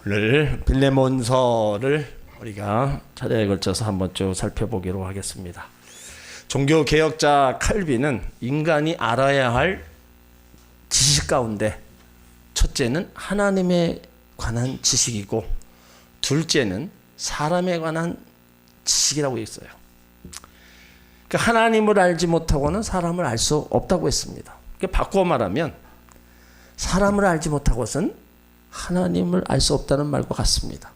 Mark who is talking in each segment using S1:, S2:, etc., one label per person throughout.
S1: 오늘 빌레몬서를 우리가 차례에 걸쳐서 한번 쭉 살펴보기로 하겠습니다. 종교개혁자 칼빈은 인간이 알아야 할 지식 가운데 첫째는 하나님에 관한 지식이고 둘째는 사람에 관한 지식이라고 했어요. 그러니까 하나님을 알지 못하고는 사람을 알 수 없다고 했습니다. 그러니까 바꾸어 말하면 사람을 알지 못하고는 하나님을 알 수 없다는 말과 같습니다.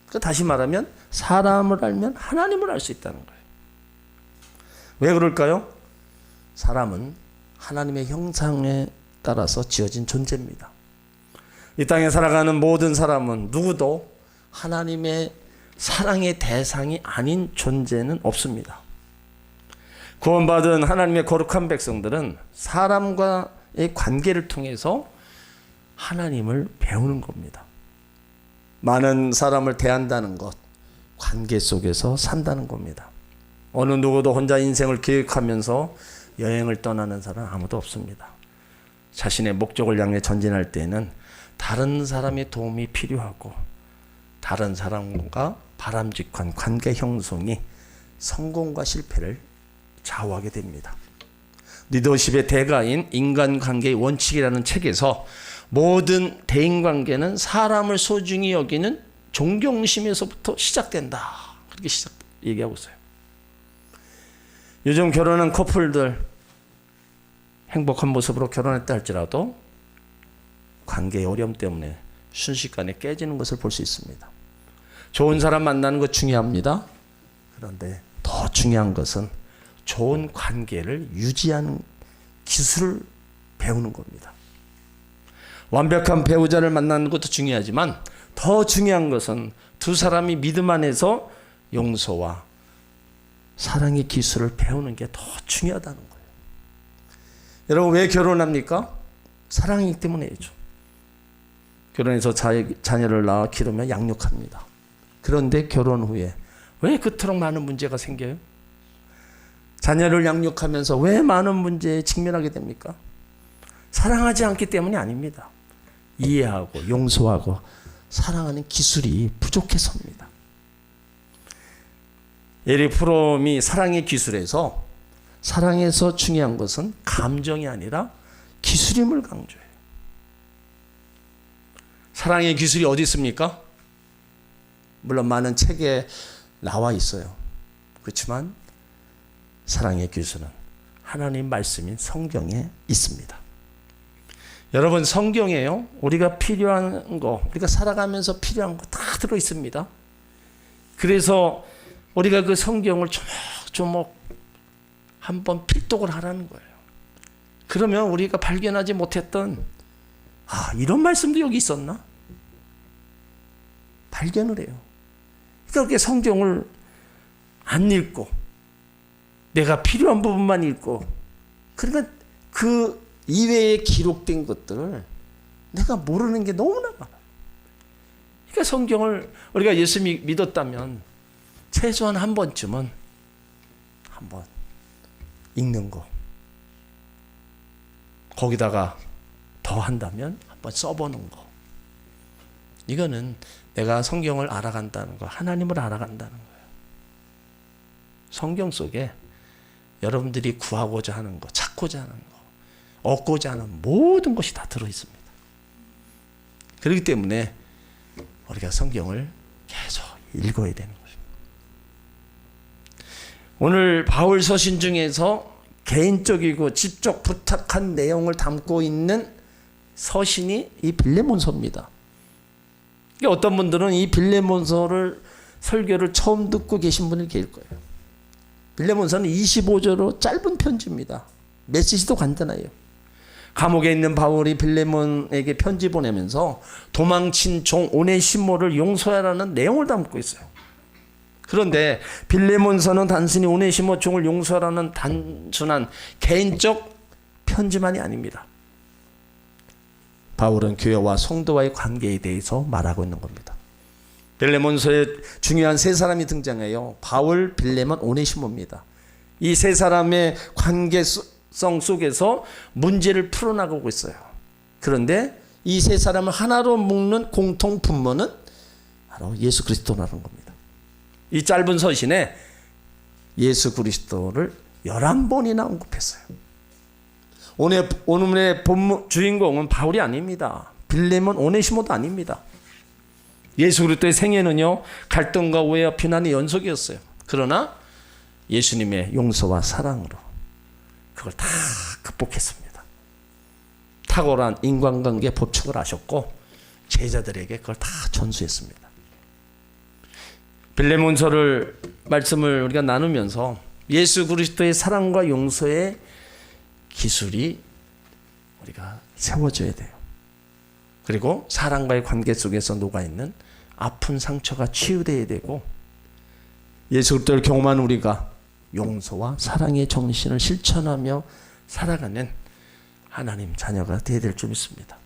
S1: 그러니까 다시 말하면 사람을 알면 하나님을 알 수 있다는 거예요. 왜 그럴까요? 사람은 하나님의 형상에 따라서 지어진 존재입니다. 이 땅에 살아가는 모든 사람은 누구도 하나님의 사랑의 대상이 아닌 존재는 없습니다. 구원받은 하나님의 거룩한 백성들은 사람과의 관계를 통해서 하나님을 배우는 겁니다. 많은 사람을 대한다는 것, 관계 속에서 산다는 겁니다. 어느 누구도 혼자 인생을 계획하면서 여행을 떠나는 사람 아무도 없습니다. 자신의 목적을 향해 전진할 때에는 다른 사람의 도움이 필요하고 다른 사람과 바람직한 관계 형성이 성공과 실패를 좌우하게 됩니다. 리더십의 대가인 인간관계의 원칙이라는 책에서 모든 대인관계는 사람을 소중히 여기는 존경심에서부터 시작된다. 그렇게 얘기하고 있어요. 요즘 결혼한 커플들 행복한 모습으로 결혼했다 할지라도 관계의 어려움 때문에 순식간에 깨지는 것을 볼 수 있습니다. 좋은 사람 만나는 것 중요합니다. 그런데 더 중요한 것은 좋은 관계를 유지하는 기술을 배우는 겁니다. 완벽한 배우자를 만나는 것도 중요하지만 더 중요한 것은 두 사람이 믿음 안에서 용서와 사랑의 기술을 배우는 게 더 중요하다는 거예요. 여러분 왜 결혼합니까? 사랑이기 때문이죠. 결혼해서 자녀를 낳아 기르며 양육합니다. 그런데 결혼 후에 왜 그토록 많은 문제가 생겨요? 자녀를 양육하면서 왜 많은 문제에 직면하게 됩니까? 사랑하지 않기 때문이 아닙니다. 이해하고 용서하고 사랑하는 기술이 부족해서입니다. 에릭 프롬이 사랑의 기술에서 사랑에서 중요한 것은 감정이 아니라 기술임을 강조해요. 사랑의 기술이 어디 있습니까? 물론 많은 책에 나와 있어요. 그렇지만 사랑의 기술은 하나님 말씀인 성경에 있습니다. 여러분 성경에요. 우리가 필요한 거, 우리가 살아가면서 필요한 거 다 들어 있습니다. 그래서 우리가 그 성경을 조목조목 한번 필독을 하라는 거예요. 그러면 우리가 발견하지 못했던 이런 말씀도 여기 있었나? 발견을 해요. 그러니까 성경을 안 읽고 내가 필요한 부분만 읽고 그러니까 그 이외에 기록된 것들을 내가 모르는 게 너무나 많아요. 그러니까 성경을 우리가 예수 믿었다면 최소한 한 번쯤은 한번 읽는 거 거기다가 더 한다면 한번 써보는 거 이거는 내가 성경을 알아간다는 거 하나님을 알아간다는 거예요. 성경 속에 여러분들이 구하고자 하는 거 찾고자 하는 거 얻고자 하는 모든 것이 다 들어있습니다. 그렇기 때문에 우리가 성경을 계속 읽어야 되는 것입니다. 오늘 바울 서신 중에서 개인적이고 직접 부탁한 내용을 담고 있는 서신이 이 빌레몬서입니다. 어떤 분들은 이 빌레몬서를 설교를 처음 듣고 계신 분이 계실 거예요. 빌레몬서는 25절로 짧은 편지입니다. 메시지도 간단해요. 감옥에 있는 바울이 빌레몬에게 편지 보내면서 도망친 종 오네시모를 용서하라는 내용을 담고 있어요. 그런데 빌레몬서는 단순히 오네시모 종을 용서하라는 단순한 개인적 편지만이 아닙니다. 바울은 교회와 성도와의 관계에 대해서 말하고 있는 겁니다. 빌레몬서에 중요한 세 사람이 등장해요. 바울, 빌레몬, 오네시모입니다. 이 세 사람의 관계성 속에서 문제를 풀어나가고 있어요. 그런데 이 세 사람을 하나로 묶는 공통 분모는 바로 예수 그리스도라는 겁니다. 이 짧은 서신에 예수 그리스도를 11번이나 언급했어요. 오늘의 주인공은 바울이 아닙니다. 빌레몬, 오네시모도 아닙니다. 예수 그리스도의 생애는요, 갈등과 오해와 비난의 연속이었어요. 그러나 예수님의 용서와 사랑으로 그걸 다 극복했습니다. 탁월한 인간관계 법칙을 아셨고 제자들에게 그걸 다 전수했습니다. 빌레몬서를 말씀을 우리가 나누면서 예수 그리스도의 사랑과 용서의 기술이 우리가 세워져야 돼요. 그리고 사랑과의 관계 속에서 녹아있는 아픈 상처가 치유되어야 되고, 예수 그리스도를 경험한 우리가 용서와 사랑의 정신을 실천하며 살아가는 하나님 자녀가 되어야 될 줄 믿습니다.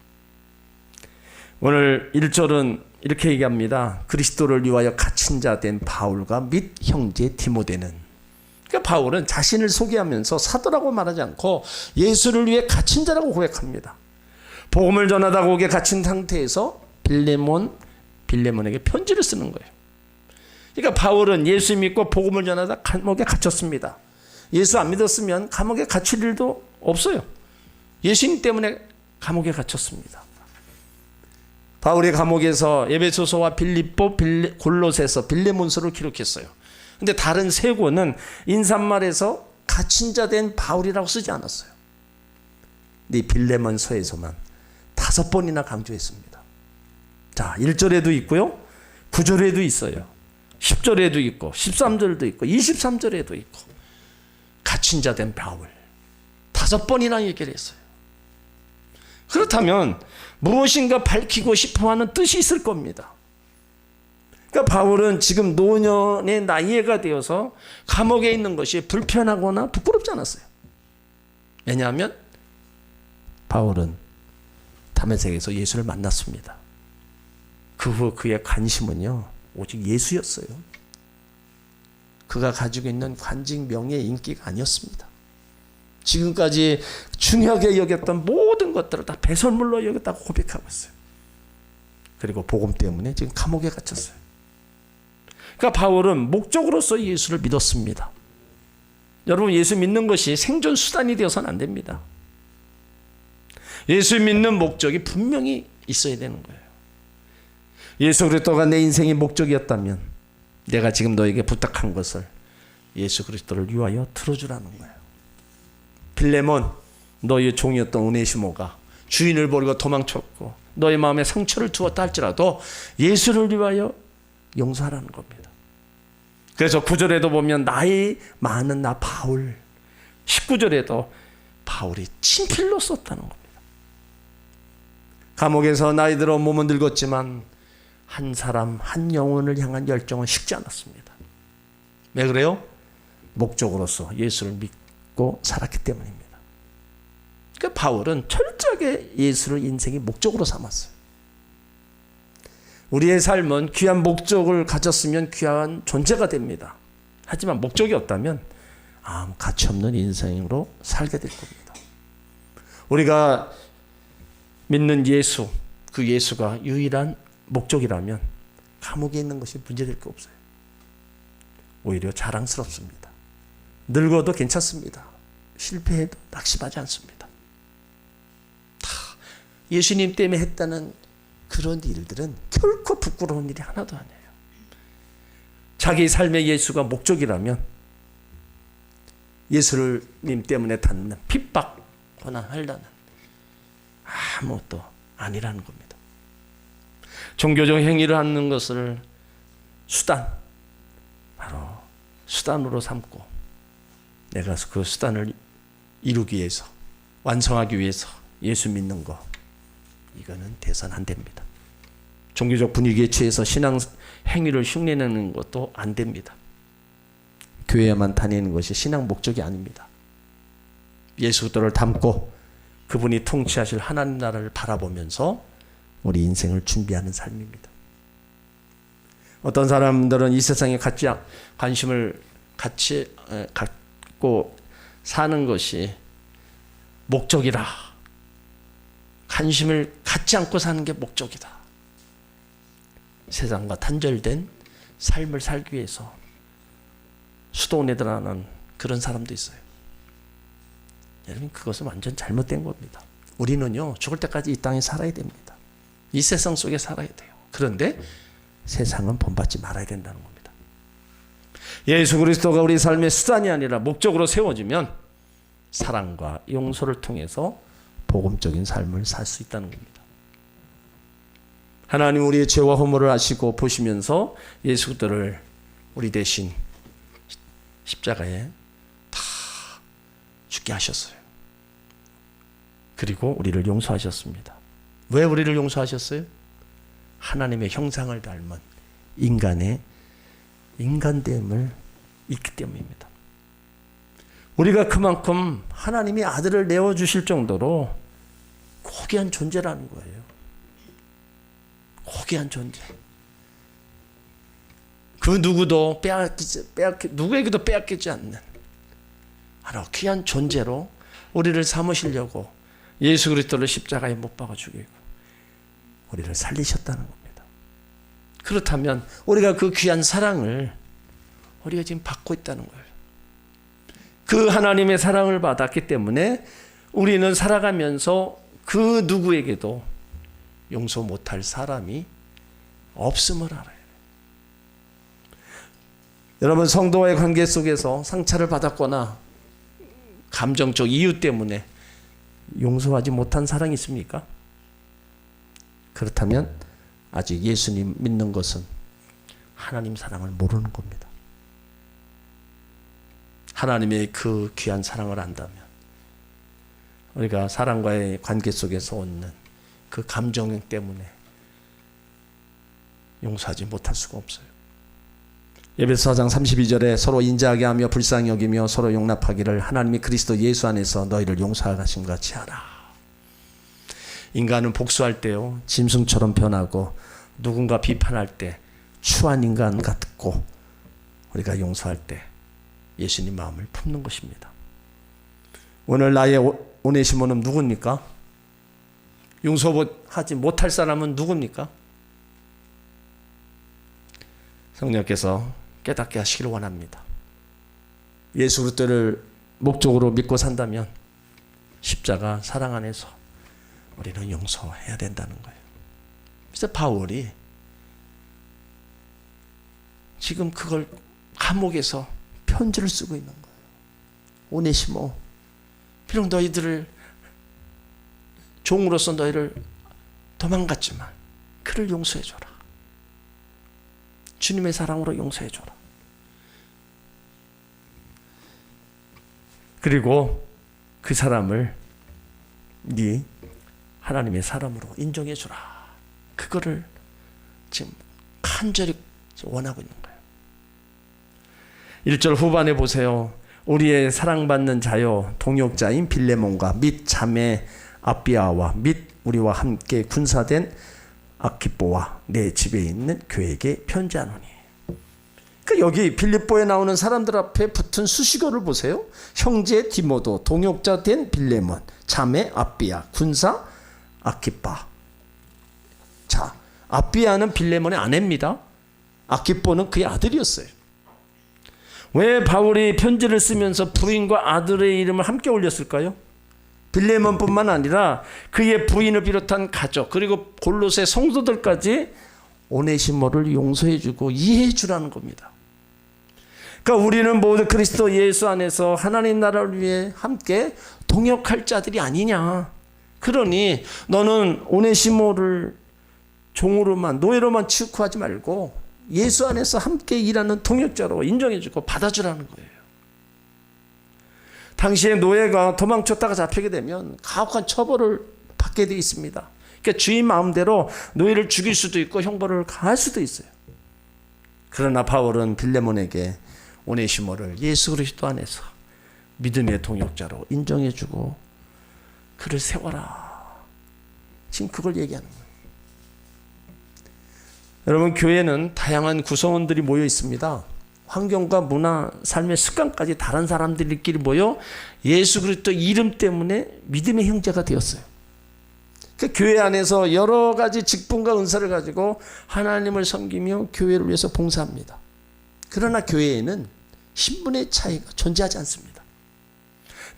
S1: 오늘 1절은 이렇게 얘기합니다. 그리스도를 위하여 갇힌 자 된 바울과 및 형제 디모데는, 그러니까 바울은 자신을 소개하면서 사도라고 말하지 않고 예수를 위해 갇힌 자라고 고백합니다. 복음을 전하다 고기에 갇힌 상태에서 빌레몬에게 편지를 쓰는 거예요. 그러니까 바울은 예수 믿고 복음을 전하다 감옥에 갇혔습니다. 예수 안 믿었으면 감옥에 갇힐 일도 없어요. 예수님 때문에 감옥에 갇혔습니다. 바울이 감옥에서 에베소서와 빌립보, 골로새서, 빌레몬서를 기록했어요. 근데 다른 세 권은 인사말에서 갇힌 자 된 바울이라고 쓰지 않았어요. 근데 빌레몬서에서만 5번이나 강조했습니다. 자, 1절에도 있고요, 9절에도 있어요, 10절에도 있고, 13절에도 있고, 23절에도 있고, 갇힌 자 된 바울 5번이나 얘기를 했어요. 그렇다면 무엇인가 밝히고 싶어하는 뜻이 있을 겁니다. 그러니까 바울은 지금 노년의 나이가 되어서 감옥에 있는 것이 불편하거나 부끄럽지 않았어요. 왜냐하면 바울은 다메섹에서 예수를 만났습니다. 그 후 그의 관심은요, 오직 예수였어요. 그가 가지고 있는 관직, 명예, 인기가 아니었습니다. 지금까지 중요하게 여겼던 모든 것들을 다 배설물로 여겼다고 고백하고 있어요. 그리고 복음 때문에 지금 감옥에 갇혔어요. 그러니까 바울은 목적으로서 예수를 믿었습니다. 여러분, 예수 믿는 것이 생존 수단이 되어서는 안 됩니다. 예수 믿는 목적이 분명히 있어야 되는 거예요. 예수 그리스도가 내 인생의 목적이었다면 내가 지금 너에게 부탁한 것을 예수 그리스도를 위하여 들어주라는 거예요. 빌레몬, 너의 종이었던 오네시모가 주인을 버리고 도망쳤고 너의 마음에 상처를 주었다 할지라도 예수를 위하여 용서하라는 겁니다. 그래서 9절에도 보면 나이 많은 나 바울, 19절에도 바울이 친필로 썼다는 겁니다. 감옥에서 나이 들어 몸은 늙었지만 한 사람, 한 영혼을 향한 열정은 식지 않았습니다. 왜 그래요? 목적으로서 예수를 믿고 살았기 때문입니다. 그러니까 바울은 철저하게 예수를 인생의 목적으로 삼았어요. 우리의 삶은 귀한 목적을 가졌으면 귀한 존재가 됩니다. 하지만 목적이 없다면 아무 가치 없는 인생으로 살게 될 겁니다. 우리가 믿는 예수, 그 예수가 유일한 목적이라면 감옥에 있는 것이 문제될 게 없어요. 오히려 자랑스럽습니다. 늙어도 괜찮습니다. 실패해도 낙심하지 않습니다. 다 예수님 때문에 했다는 그런 일들은 결코 부끄러운 일이 하나도 아니에요. 자기 삶의 예수가 목적이라면 예수님 때문에 받는 핍박, 고난, 환난은 아무것도 아니라는 겁니다. 종교적 행위를 하는 것을 바로 수단으로 삼고 내가 그 수단을 이루기 위해서, 완성하기 위해서 예수 믿는 거, 이거는 돼서는 안 됩니다. 종교적 분위기에 취해서 신앙 행위를 흉내내는 것도 안 됩니다. 교회에만 다니는 것이 신앙 목적이 아닙니다. 예수 그리스도를 닮고 그분이 통치하실 하나님 나라를 바라보면서 우리 인생을 준비하는 삶입니다. 어떤 사람들은 이 세상에 관심을 같이 갖고 사는 것이 목적이라 관심을 갖지 않고 사는 게 목적이다. 세상과 단절된 삶을 살기 위해서 수도원에 들어가는 그런 사람도 있어요. 여러분, 그것은 완전 잘못된 겁니다. 우리는요, 죽을 때까지 이 땅에 살아야 됩니다. 이 세상 속에 살아야 돼요. 그런데 세상은 본받지 말아야 된다는 겁니다. 예수 그리스도가 우리 삶의 수단이 아니라 목적으로 세워지면 사랑과 용서를 통해서 복음적인 삶을 살 수 있다는 겁니다. 하나님 우리의 죄와 허물을 아시고 보시면서 예수들을 우리 대신 십자가에 다 죽게 하셨어요. 그리고 우리를 용서하셨습니다. 왜 우리를 용서하셨어요? 하나님의 형상을 닮은 인간의 인간됨을 잊기 때문입니다. 우리가 그만큼 하나님이 아들을 내어주실 정도로 고귀한 존재라는 거예요. 고귀한 존재. 그 누구도 누구에게도 빼앗기지 않는 하나 귀한 존재로 우리를 삼으시려고 예수 그리스도를 십자가에 못 박아 죽이고 우리를 살리셨다는 겁니다. 그렇다면 우리가 그 귀한 사랑을 우리가 지금 받고 있다는 거예요. 그 하나님의 사랑을 받았기 때문에 우리는 살아가면서 그 누구에게도 용서 못할 사람이 없음을 알아요. 여러분, 성도와의 관계 속에서 상처를 받았거나 감정적 이유 때문에 용서하지 못한 사랑이 있습니까? 그렇다면 아직 예수님 믿는 것은 하나님 사랑을 모르는 겁니다. 하나님의 그 귀한 사랑을 안다면 우리가 사랑과의 관계 속에서 얻는 그 감정 때문에 용서하지 못할 수가 없어요. 에베소 4장 32절에 서로 인자하게 하며 불쌍히 여기며 서로 용납하기를 하나님이 그리스도 예수 안에서 너희를 용서하신 같이 하라. 인간은 복수할 때요, 짐승처럼 변하고 누군가 비판할 때 추한 인간 같고 우리가 용서할 때 예수님 마음을 품는 것입니다. 오늘 나의 오네시모는 누굽니까? 용서하지 못할 사람은 누굽니까? 성령께서 깨닫게 하시기를 원합니다. 예수 그리스도를 목적으로 믿고 산다면 십자가 사랑 안에서 우리는 용서해야 된다는 거예요. 그래서 바울이 지금 그걸 감옥에서 편지를 쓰고 있는 거예요. 오네시모, 비록 너희들을 종으로서 너희를 도망갔지만 그를 용서해줘라. 주님의 사랑으로 용서해줘라. 그리고 그 사람을 네 하나님의 사람으로 인정해주라. 그거를 지금 간절히 원하고 있는 거예요. 1절 후반에 보세요. 우리의 사랑받는 자여 동역자인 빌레몬과 및 자매 아비아와 및 우리와 함께 군사된 아키뽀와 내 집에 있는 교회에게 편지하노니. 그러니까 여기 빌립보에 나오는 사람들 앞에 붙은 수식어를 보세요. 형제 디모도, 동역자 된 빌레몬, 자매 아비아, 군사 아키빠. 자, 아비아는 빌레몬의 아내입니다. 아키뽀는 그의 아들이었어요. 왜 바울이 편지를 쓰면서 부인과 아들의 이름을 함께 올렸을까요? 빌레몬뿐만 아니라 그의 부인을 비롯한 가족 그리고 골로새 성도들까지 오네시모를 용서해주고 이해해주라는 겁니다. 그러니까 우리는 모두 그리스도 예수 안에서 하나님 나라를 위해 함께 동역할 자들이 아니냐. 그러니 너는 오네시모를 종으로만 노예로만 취급하지 말고 예수 안에서 함께 일하는 동역자로 인정해주고 받아주라는 거예요. 당시에 노예가 도망쳤다가 잡히게 되면 가혹한 처벌을 받게 되어 있습니다. 그러니까 주인 마음대로 노예를 죽일 수도 있고 형벌을 가할 수도 있어요. 그러나 바울은 빌레몬에게 오네시모를 예수 그리스도 안에서 믿음의 동역자로 인정해주고 그를 세워라. 지금 그걸 얘기하는 거예요. 여러분, 교회는 다양한 구성원들이 모여 있습니다. 환경과 문화, 삶의 습관까지 다른 사람들끼리 모여 예수 그리스도 이름 때문에 믿음의 형제가 되었어요. 그 교회 안에서 여러 가지 직분과 은사를 가지고 하나님을 섬기며 교회를 위해서 봉사합니다. 그러나 교회에는 신분의 차이가 존재하지 않습니다.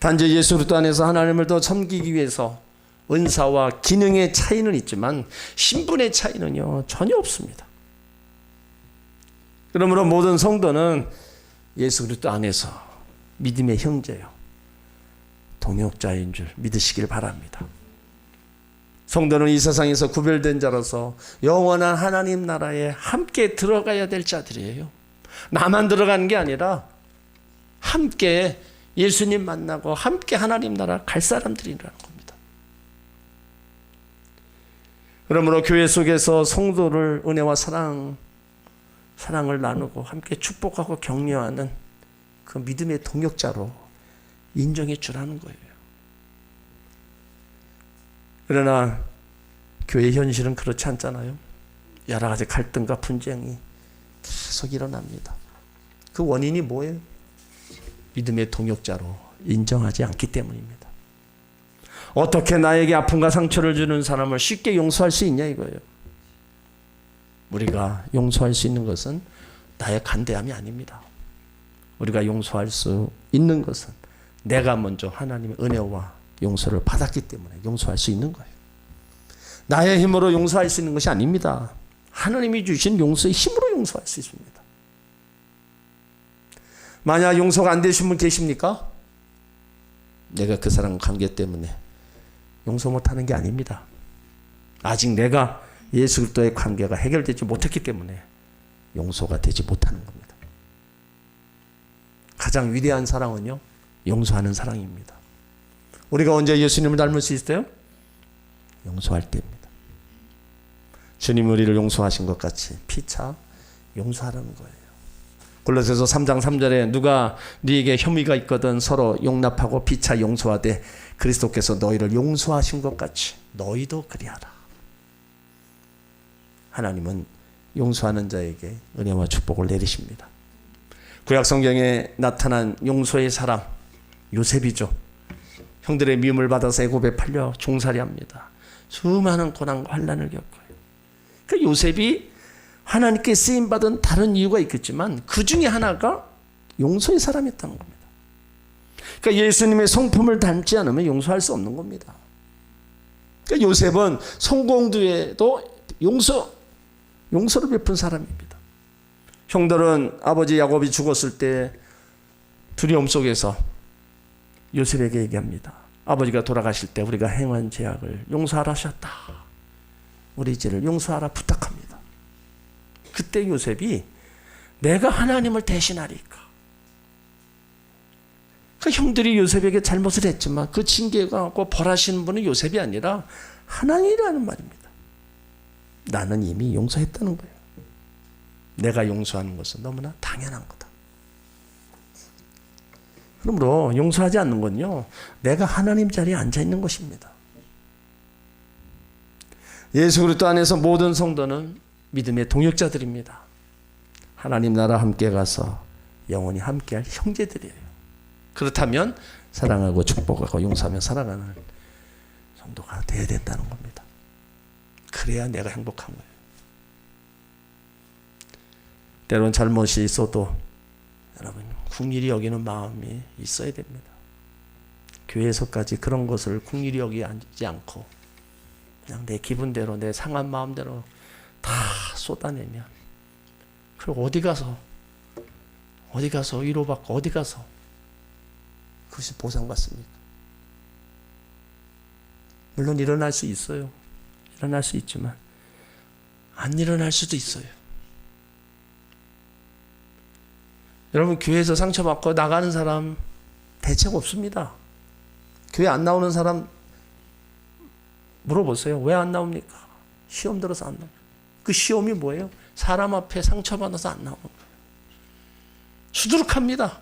S1: 단지 예수 그리스도 안에서 하나님을 더 섬기기 위해서 은사와 기능의 차이는 있지만 신분의 차이는요 전혀 없습니다. 그러므로 모든 성도는 예수 그리스도 안에서 믿음의 형제요 동역자인 줄 믿으시길 바랍니다. 성도는 이 세상에서 구별된 자로서 영원한 하나님 나라에 함께 들어가야 될 자들이에요. 나만 들어가는 게 아니라 함께 예수님 만나고 함께 하나님 나라 갈 사람들이라는 겁니다. 그러므로 교회 속에서 성도를 은혜와 사랑을 나누고 함께 축복하고 격려하는 그 믿음의 동역자로 인정해 주라는 거예요. 그러나 교회 현실은 그렇지 않잖아요. 여러 가지 갈등과 분쟁이 계속 일어납니다. 그 원인이 뭐예요? 믿음의 동역자로 인정하지 않기 때문입니다. 어떻게 나에게 아픔과 상처를 주는 사람을 쉽게 용서할 수 있냐 이거예요. 우리가 용서할 수 있는 것은 나의 간대함이 아닙니다. 우리가 용서할 수 있는 것은 내가 먼저 하나님의 은혜와 용서를 받았기 때문에 용서할 수 있는 거예요. 나의 힘으로 용서할 수 있는 것이 아닙니다. 하나님이 주신 용서의 힘으로 용서할 수 있습니다. 만약 용서가 안 되신 분 계십니까? 내가 그 사람 관계 때문에 용서 못하는 게 아닙니다. 아직 내가 예수 그리스도의 관계가 해결되지 못했기 때문에 용서가 되지 못하는 겁니다. 가장 위대한 사랑은요 용서하는 사랑입니다. 우리가 언제 예수님을 닮을 수 있어요? 용서할 때입니다. 주님 우리를 용서하신 것 같이 피차 용서하라는 거예요. 골로새서 3장 3절에 누가 네게 혐의가 있거든 서로 용납하고 피차 용서하되 그리스도께서 너희를 용서하신 것 같이 너희도 그리하라. 하나님은 용서하는 자에게 은혜와 축복을 내리십니다. 구약 성경에 나타난 용서의 사람 요셉이죠. 형들의 미움을 받아서 애굽에 팔려 종살이합니다. 수많은 고난과 환난을 겪어요. 그 요셉이 하나님께 쓰임받은 다른 이유가 있겠지만 그 중에 하나가 용서의 사람이었다는 겁니다. 그러니까 예수님의 성품을 닮지 않으면 용서할 수 없는 겁니다. 그러니까 요셉은 성공 뒤에도 용서를 베푼 사람입니다. 형들은 아버지 야곱이 죽었을 때 두려움 속에서 요셉에게 얘기합니다. 아버지가 돌아가실 때 우리가 행한 죄악을 용서하라 하셨다. 우리 죄를 용서하라 부탁합니다. 그때 요셉이 내가 하나님을 대신하리까. 그 형들이 요셉에게 잘못을 했지만 그 징계가 벌하시는 분은 요셉이 아니라 하나님이라는 말입니다. 나는 이미 용서했다는 거예요. 내가 용서하는 것은 너무나 당연한 거다. 그러므로 용서하지 않는 건요 내가 하나님 자리에 앉아 있는 것입니다. 예수 그리스도 안에서 모든 성도는 믿음의 동역자들입니다. 하나님 나라 함께 가서 영원히 함께할 형제들이에요. 그렇다면 사랑하고 축복하고 용서하며 살아가는 성도가 되어야 된다는 겁니다. 그래야 내가 행복한 거예요. 때론 잘못이 있어도 여러분 긍휼히 여기는 마음이 있어야 됩니다. 교회에서까지 그런 것을 긍휼히 여기지 않고 그냥 내 기분대로 내 상한 마음대로 다 쏟아내면 그리고 어디 가서 위로받고 어디 가서 그것이 보상받습니까? 물론 일어날 수 있어요. 일어날 수 있지만 안 일어날 수도 있어요. 여러분 교회에서 상처받고 나가는 사람 대책 없습니다. 교회 안 나오는 사람 물어보세요. 왜 안 나옵니까? 시험 들어서 안 나와요. 그 시험이 뭐예요? 사람 앞에 상처받아서 안 나오는 거예요. 수두룩합니다.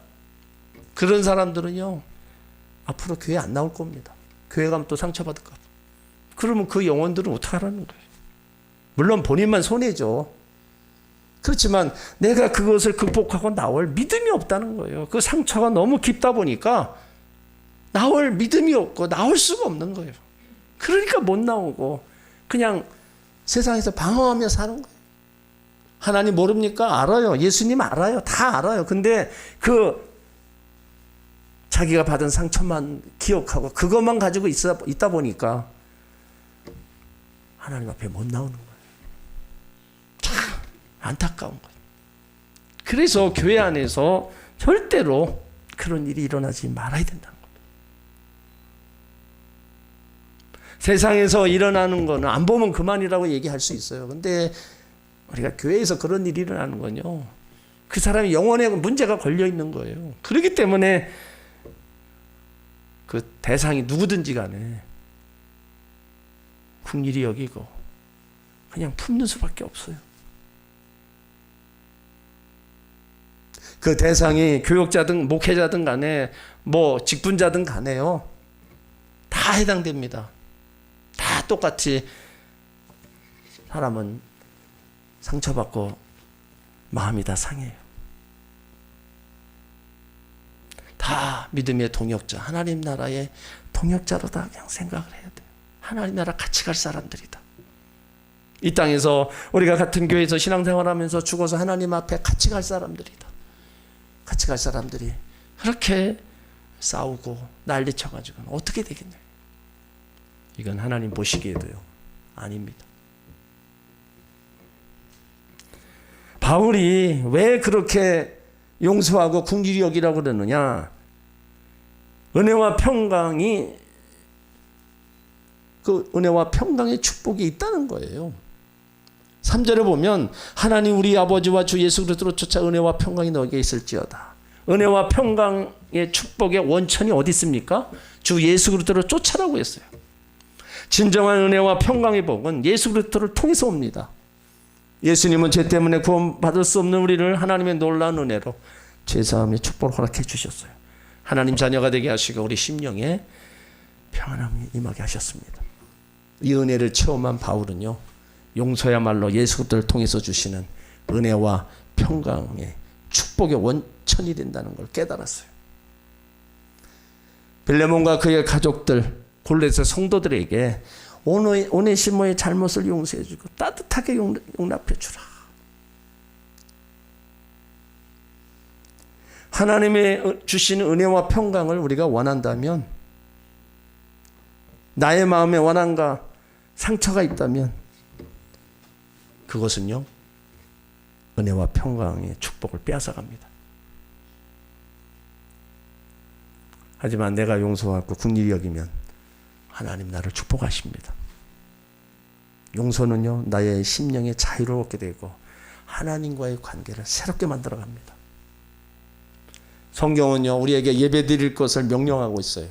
S1: 그런 사람들은요 앞으로 교회 안 나올 겁니다. 교회 가면 또 상처받을까 봐. 그러면 그 영혼들은 어떻게 하라는 거예요? 물론 본인만 손해죠. 그렇지만 내가 그것을 극복하고 나올 믿음이 없다는 거예요. 그 상처가 너무 깊다 보니까 나올 믿음이 없고 나올 수가 없는 거예요. 그러니까 못 나오고 그냥 세상에서 방황하며 사는 거예요. 하나님 모릅니까? 알아요. 예수님 알아요. 다 알아요. 근데 자기가 받은 상처만 기억하고 그것만 가지고 있다 보니까 하나님 앞에 못 나오는 거예요. 참 안타까운 거예요. 그래서 교회 안에서 절대로 그런 일이 일어나지 말아야 된다는 겁니다. 세상에서 일어나는 거는 안 보면 그만이라고 얘기할 수 있어요. 근데 우리가 교회에서 그런 일이 일어나는 건요, 그 사람이 영혼에 문제가 걸려 있는 거예요. 그렇기 때문에 그 대상이 누구든지 간에 긍휼히 여기고 그냥 품는 수밖에 없어요. 그 대상이 교역자든 목회자든 간에 뭐 직분자든 간에요, 다 해당됩니다. 다 똑같이 사람은 상처받고 마음이 다 상해요. 다 믿음의 동역자, 하나님 나라의 동역자로 다 그냥 생각을 해야 돼요. 하나님 나라 같이 갈 사람들이다. 이 땅에서 우리가 같은 교회에서 신앙생활하면서 죽어서 하나님 앞에 같이 갈 사람들이다. 같이 갈 사람들이 그렇게 싸우고 난리쳐가지고는 어떻게 되겠냐. 이건 하나님 보시기에도요, 아닙니다. 바울이 왜 그렇게 용서하고 긍휼히 여기라고 그러느냐. 은혜와 평강이, 그 은혜와 평강의 축복이 있다는 거예요. 3절에 보면 하나님 우리 아버지와 주 예수 그리스도로 쫓아 은혜와 평강이 너에게 있을지어다. 은혜와 평강의 축복의 원천이 어디 있습니까? 주 예수 그리스도로 쫓아라고 했어요. 진정한 은혜와 평강의 복은 예수 그리스도를 통해서 옵니다. 예수님은 죄 때문에 구원받을 수 없는 우리를 하나님의 놀라운 은혜로 죄사함의 축복을 허락해 주셨어요. 하나님 자녀가 되게 하시고 우리 심령에 평안함이 임하게 하셨습니다. 이 은혜를 체험한 바울은요, 용서야말로 예수 그리스도를 통해서 주시는 은혜와 평강의 축복의 원천이 된다는 걸 깨달았어요. 빌레몬과 그의 가족들, 골로새 성도들에게 오네시모의 잘못을 용서해주고 따뜻하게 용납해주라. 하나님의 주시는 은혜와 평강을 우리가 원한다면, 나의 마음에 원한과 상처가 있다면 그것은요, 은혜와 평강의 축복을 빼앗아갑니다. 하지만 내가 용서하고 긍휼히 여기면 하나님 나를 축복하십니다. 용서는요, 나의 심령에 자유를 얻게 되고 하나님과의 관계를 새롭게 만들어갑니다. 성경은요, 우리에게 예배 드릴 것을 명령하고 있어요.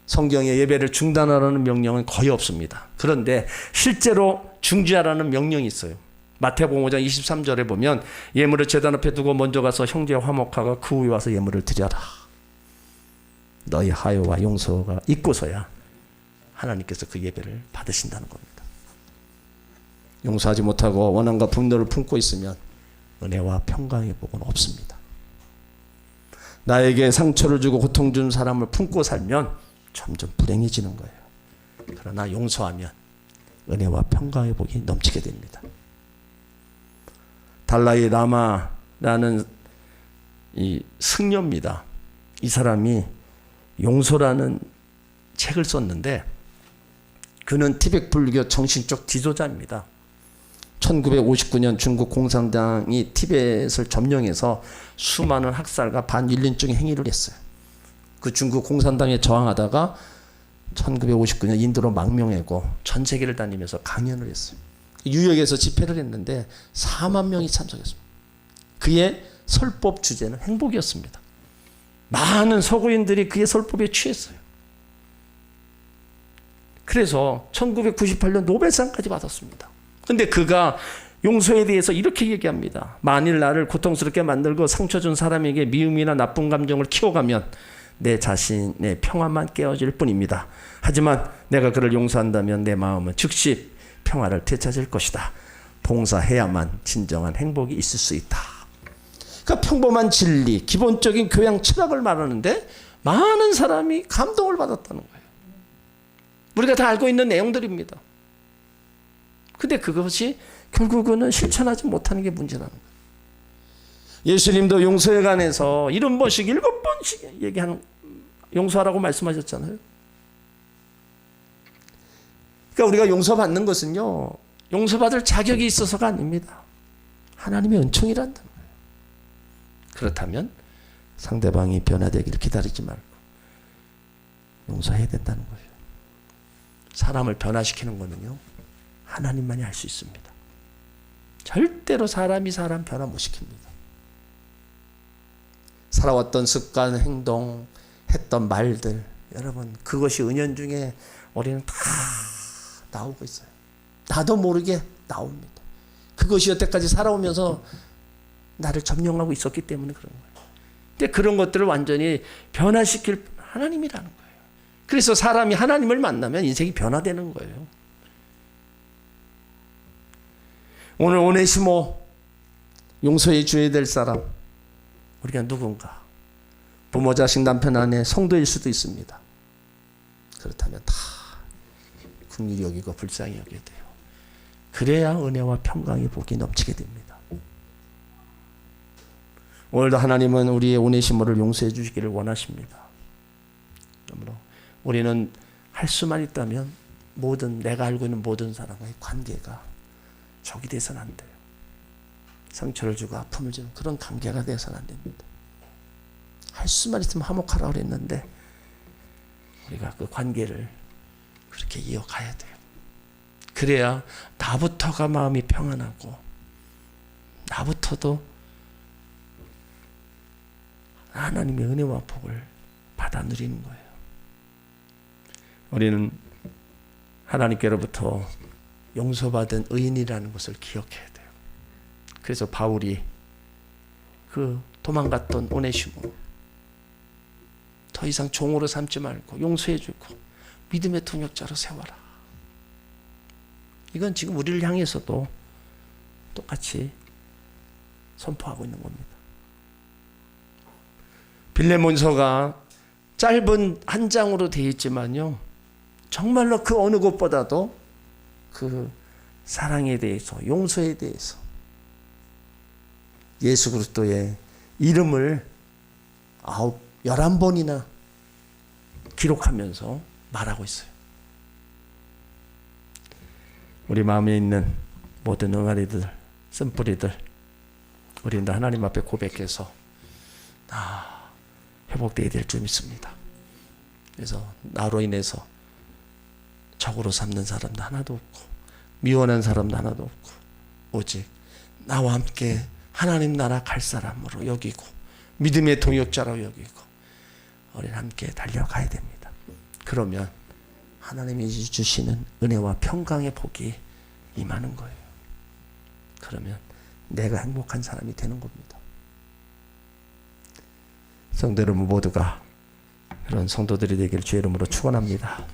S1: 성경에 예배를 중단하라는 명령은 거의 없습니다. 그런데 실제로 중지하라는 명령이 있어요. 마태복음 5장 23절에 보면 예물을 제단 앞에 두고 먼저 가서 형제와 화목하고 그 후에 와서 예물을 드려라. 너희 하유와 용서가 있고서야 하나님께서 그 예배를 받으신다는 겁니다. 용서하지 못하고 원한과 분노를 품고 있으면 은혜와 평강의 복은 없습니다. 나에게 상처를 주고 고통 준 사람을 품고 살면 점점 불행해지는 거예요. 그러나 용서하면 은혜와 평강의 복이 넘치게 됩니다. 달라이 라마라는 이 승려입니다. 이 사람이 용서라는 책을 썼는데 그는 티베트 불교 정신적 지도자입니다. 1959년 중국 공산당이 티베트를 점령해서 수많은 학살과 반인륜적인 행위를 했어요. 그 중국 공산당에 저항하다가 1959년 인도로 망명하고 전 세계를 다니면서 강연을 했어요. 뉴욕에서 집회를 했는데 4만 명이 참석했습니다. 그의 설법 주제는 행복이었습니다. 많은 서구인들이 그의 설법에 취했어요. 그래서 1998년 노벨상까지 받았습니다. 근데 그가 용서에 대해서 이렇게 얘기합니다. 만일 나를 고통스럽게 만들고 상처 준 사람에게 미움이나 나쁜 감정을 키워가면 내 자신의 평화만 깨어질 뿐입니다. 하지만 내가 그를 용서한다면 내 마음은 즉시 평화를 되찾을 것이다. 봉사해야만 진정한 행복이 있을 수 있다. 그러니까 평범한 진리, 기본적인 교양 철학을 말하는데 많은 사람이 감동을 받았다는 거예요. 우리가 다 알고 있는 내용들입니다. 근데 그것이 결국은 실천하지 못하는 게 문제라는 거예요. 예수님도 용서에 관해서 70번씩 7번씩 얘기하는, 용서하라고 말씀하셨잖아요. 그러니까 우리가 용서받는 것은요, 용서받을 자격이 있어서가 아닙니다. 하나님의 은총이란다 거예요. 그렇다면 상대방이 변화되기를 기다리지 말고 용서해야 된다는 거예요. 사람을 변화시키는 거는요, 하나님만이 할 수 있습니다. 절대로 사람이 사람 변화 못 시킵니다. 살아왔던 습관, 행동, 했던 말들, 여러분 그것이 은연중에 우리는 다 나오고 있어요. 나도 모르게 나옵니다. 그것이 여태까지 살아오면서 나를 점령하고 있었기 때문에 그런 거예요. 근데 그런 것들을 완전히 변화시킬 하나님이라는 거예요. 그래서 사람이 하나님을 만나면 인생이 변화되는 거예요. 오늘 오네시모 용서해 줘야 될 사람, 우리가 누군가 부모, 자식, 남편, 아내, 성도일 수도 있습니다. 그렇다면 다 긍휼히 여기고 불쌍히 여겨야 돼요. 그래야 은혜와 평강의 복이 넘치게 됩니다. 오늘도 하나님은 우리의 오네시모를 용서해 주시기를 원하십니다. 그러므로 우리는 할 수만 있다면 모든, 내가 알고 있는 모든 사람과의 관계가 적이 돼서는 안 돼요. 상처를 주고 아픔을 주는 그런 관계가 돼서는 안 됩니다. 할 수만 있으면 화목하라고 그랬는데 우리가 그 관계를 그렇게 이어가야 돼요. 그래야 나부터가 마음이 평안하고 나부터도 하나님의 은혜와 복을 받아 누리는 거예요. 우리는 하나님께로부터 용서받은 의인이라는 것을 기억해야 돼요. 그래서 바울이 그 도망갔던 오네시모 더 이상 종으로 삼지 말고 용서해주고 믿음의 동역자로 세워라. 이건 지금 우리를 향해서도 똑같이 선포하고 있는 겁니다. 빌레몬서가 짧은 한 장으로 되어 있지만요, 정말로 그 어느 것보다도 그 사랑에 대해서, 용서에 대해서 예수 그리스도의 이름을 11번이나 기록하면서 말하고 있어요. 우리 마음에 있는 모든 응아리들, 쓴뿌리들, 우리는 하나님 앞에 고백해서 회복되어야 될 줄 믿습니다. 그래서 나로 인해서 적으로 삼는 사람도 하나도 없고 미워하는 사람도 하나도 없고 오직 나와 함께 하나님 나라 갈 사람으로 여기고 믿음의 동역자로 여기고 우리는 함께 달려가야 됩니다. 그러면 하나님이 주시는 은혜와 평강의 복이 임하는 거예요. 그러면 내가 행복한 사람이 되는 겁니다. 성도 여러분 모두가 그런 성도들이 되길 주의 이름으로 축원합니다.